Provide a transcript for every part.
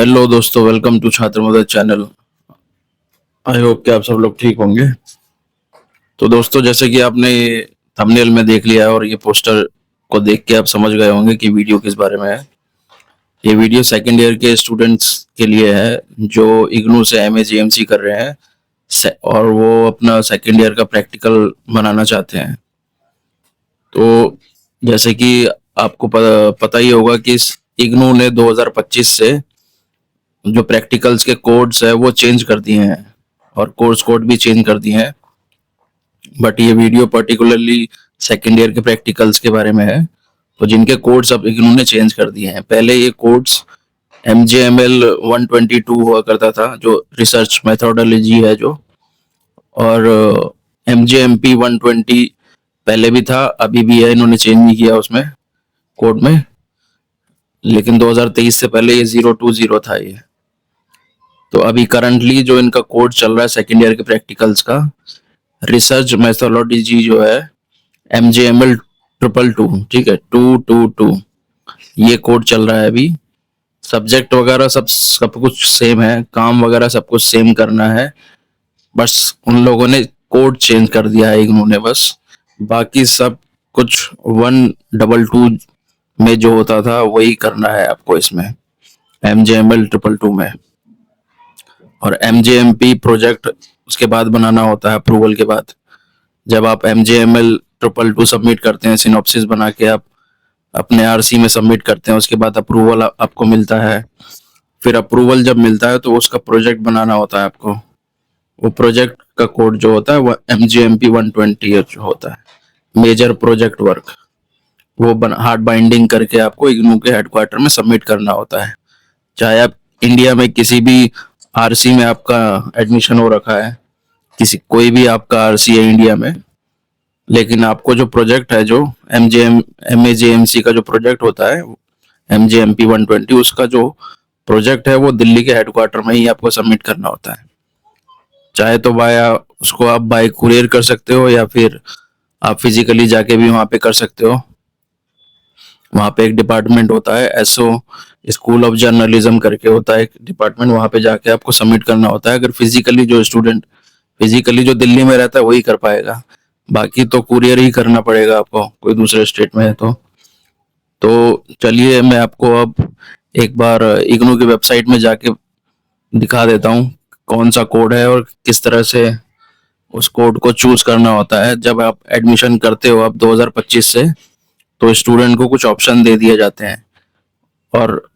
Hello दोस्तों, welcome to छात्र मदद चैनल। आई होप कि आप सब लोग ठीक होंगे। तो दोस्तों, जैसे कि आपने थंबनेल में देख लिया है और ये पोस्टर को देख के आप समझ गए होंगे कि वीडियो किस बारे में है। ये वीडियो सेकेंड ईयर के स्टूडेंट्स के लिए है जो इग्नू से एमए-जेएमसी कर रहे हैं और वो अपना सेकेंड ईयर का प्रैक्टिकल बनाना चाहते हैं। तो जैसे कि आपको पता ही होगा कि इग्नू ने 2025 से जो प्रैक्टिकल्स के कोड्स है वो चेंज कर दिए हैं और कोर्स कोड भी चेंज कर दिए हैं। बट ये वीडियो पर्टिकुलरली सेकेंड ईयर के प्रैक्टिकल्स के बारे में है, तो जिनके कोड्स अब इन्होंने चेंज कर दिए हैं। पहले ये कोड्स MJML 122 हुआ करता था, जो रिसर्च मेथोडोलॉजी है जो, और MJMP 120 पहले भी था, अभी भी है, इन्होंने चेंज नहीं किया उसमें कोड में। लेकिन 2023 से पहले ये 020 था ये। तो अभी करंटली जो इनका कोड चल रहा है सेकेंड ईयर के प्रैक्टिकल्स का, रिसर्च मेथोडोलॉजी जो है MJML 222, ठीक है, 222 ये कोड चल रहा है अभी। सब्जेक्ट वगैरह सब कुछ सेम है, काम वगैरह सब कुछ सेम करना है, बस उन लोगों ने कोड चेंज कर दिया है इन्होंने बस। बाकी सब कुछ 122 में जो होता था वही करना है आपको इसमें MJML 222 में। और MJMP प्रोजेक्ट उसके बाद बनाना होता है, अप्रूवल के बाद। जब आप MJML 222 सबमिट करते हैं, सिनॉप्सिस बना के आप अपने RC में सबमिट करते हैं, उसके बाद अप्रूवल आपको मिलता है। फिर अप्रूवल जब मिलता है तो उसका प्रोजेक्ट बनाना होता है आपको। वो प्रोजेक्ट का कोड जो होता है वो MJMP 120 जो होता है, मेजर प्रोजेक्ट वर्क, वो हार्ड बाइंडिंग करके आपको इग्नू के हेडक्वार्टर में सबमिट करना होता है। चाहे आप इंडिया में किसी भी RC में आपका एडमिशन हो रखा है, कोई भी आपका RC है इंडिया में, लेकिन आपको जो प्रोजेक्ट है, जो MAJMC का जो प्रोजेक्ट होता है MJMP 120, उसका जो प्रोजेक्ट है वो दिल्ली के हेडक्वार्टर में ही आपको सबमिट करना होता है। चाहे तो उसको आप बाय कुरियर कर सकते हो, या फिर आप फिजिकली जाके भी वहां पे कर सकते हो। वहां पे एक डिपार्टमेंट होता है, SO स्कूल ऑफ जर्नलिज्म करके होता है एक डिपार्टमेंट, वहां पे जाके आपको सबमिट करना होता है। अगर फिजिकली जो दिल्ली में रहता है वही कर पाएगा, बाकी तो कुरियर ही करना पड़ेगा आपको, कोई दूसरे स्टेट में है तो चलिए मैं आपको अब एक बार इग्नू की वेबसाइट में जाके दिखा देता हूँ कौन सा कोड है और किस तरह से उस कोड को चूज करना होता है। जब आप एडमिशन करते हो अब 2025 से, तो स्टूडेंट को कुछ ऑप्शन दे दिए जाते हैं, और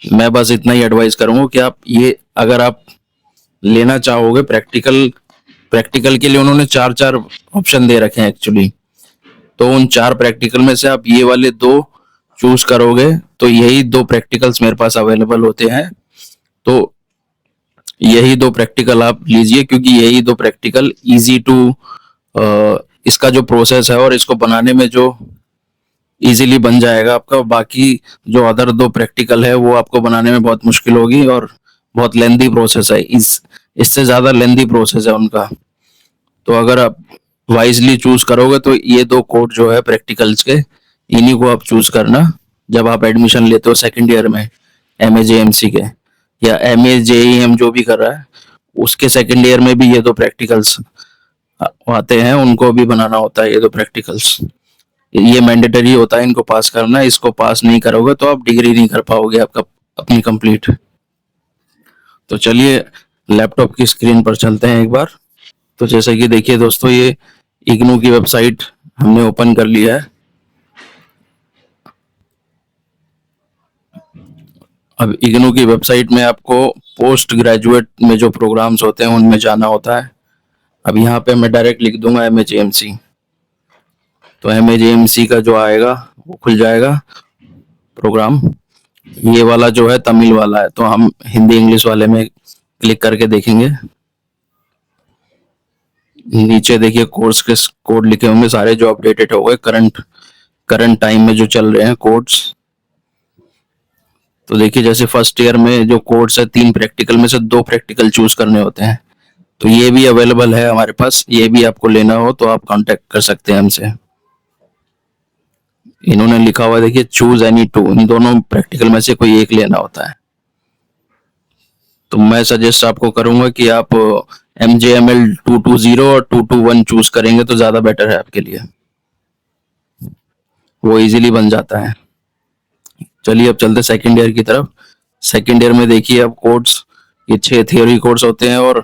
मैं बस इतना ही एडवाइस करूंगा कि आप ये, अगर आप लेना चाहोगे प्रैक्टिकल के लिए उन्होंने 4 ऑप्शन दे रखे हैं एक्चुअली। तो उन 4 प्रैक्टिकल में से आप ये वाले 2 चूज करोगे तो यही 2 प्रैक्टिकल्स मेरे पास अवेलेबल होते हैं। तो यही 2 प्रैक्टिकल आप लीजिए, क्योंकि यही 2 प्रैक्टिकल इजी टू, इसका जो प्रोसेस है और इसको बनाने में जो इजीली बन जाएगा आपका। बाकी जो अदर 2 प्रैक्टिकल है वो आपको बनाने में बहुत मुश्किल होगी और बहुत लेंथी प्रोसेस है, इससे ज्यादा लेंथी प्रोसेस है उनका। तो अगर आप वाइजली चूज करोगे तो ये 2 कोड जो है प्रैक्टिकल्स के, इन्हीं को आप चूज करना जब आप एडमिशन लेते हो सेकेंड ईयर में MAJMC के, या MAJEM जो भी कर रहा है उसके सेकेंड ईयर में भी ये 2 प्रैक्टिकल्स आते हैं, उनको भी बनाना होता है ये 2 प्रैक्टिकल्स। ये मैंडेटरी होता है इनको पास करना, इसको पास नहीं करोगे तो आप डिग्री नहीं कर पाओगे आपका अपनी कंप्लीट। तो चलिए लैपटॉप की स्क्रीन पर चलते हैं एक बार। तो जैसे कि देखिए दोस्तों, ये इग्नू की वेबसाइट हमने ओपन कर लिया है। अब इग्नू की वेबसाइट में आपको पोस्ट ग्रेजुएट में जो प्रोग्राम्स होते हैं उनमें जाना होता है। अब यहाँ पे मैं डायरेक्ट लिख दूंगा MAJMC, तो MAJMC का जो आएगा वो खुल जाएगा प्रोग्राम। ये वाला जो है तमिल वाला है, तो हम हिंदी इंग्लिश वाले में क्लिक करके देखेंगे। नीचे देखिए कोर्स के कोड लिखे होंगे सारे, जो अपडेटेड हो गए करंट टाइम में जो चल रहे हैं कोड्स। तो देखिए जैसे फर्स्ट ईयर में जो कोर्स है 3 प्रैक्टिकल में से 2 प्रैक्टिकल चूज करने होते हैं, तो ये भी अवेलेबल है हमारे पास। ये भी आपको लेना हो तो आप कांटेक्ट कर सकते हैं हमसे। इन्होंने लिखा हुआ है देखिए, चूज एनी 2, इन दोनों प्रैक्टिकल में से कोई एक लेना होता है। तो मैं सजेस्ट आपको करूंगा कि आप MJML 220 और 221 चूज करेंगे तो ज्यादा बेटर है आपके लिए, वो इजीली बन जाता है। चलिए अब चलते सेकेंड ईयर की तरफ। सेकेंड ईयर में देखिए अब कोर्स, ये 6 थियोरी कोर्स होते हैं और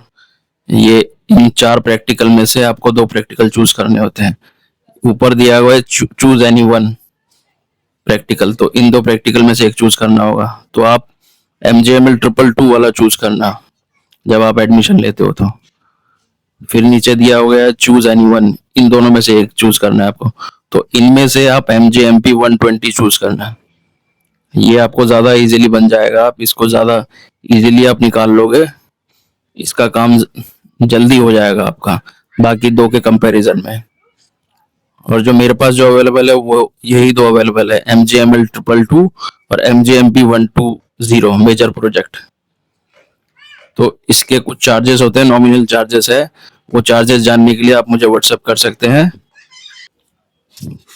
ये इन 4 प्रैक्टिकल में से आपको 2 प्रैक्टिकल चूज करने होते हैं। ऊपर दिया हुआ है चूज एनी वन प्रैक्टिकल, तो इन 2 प्रैक्टिकल में से एक चूज करना होगा। तो आप MJML 222 वाला चूज करना जब आप एडमिशन लेते हो तो। फिर नीचे दिया हुआ है चूज एनी वन, इन दोनों में से एक चूज करना है आपको। तो इनमें से आप MJMP 120 चूज करना, ये आपको ज्यादा इजीली बन जाएगा, आप इसको ज्यादा इजीली आप निकाल लोगे, इसका काम जल्दी हो जाएगा आपका बाकी 2 के कंपैरिजन में। और जो मेरे पास जो अवेलेबल है वो यही 2 अवेलेबल है, MJML 222 और MJMP 120 मेजर प्रोजेक्ट। तो इसके कुछ चार्जेस होते हैं, नॉमिनल चार्जेस है, वो चार्जेस जानने के लिए आप मुझे व्हाट्सएप कर सकते हैं।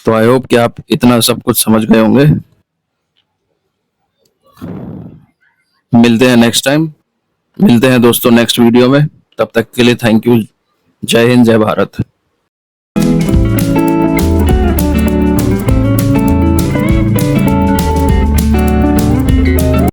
तो आई होप कि आप इतना सब कुछ समझ गए होंगे। मिलते हैं नेक्स्ट टाइम, मिलते हैं दोस्तों नेक्स्ट वीडियो में। तब तक के लिए थैंक यू। जय हिंद, जय भारत।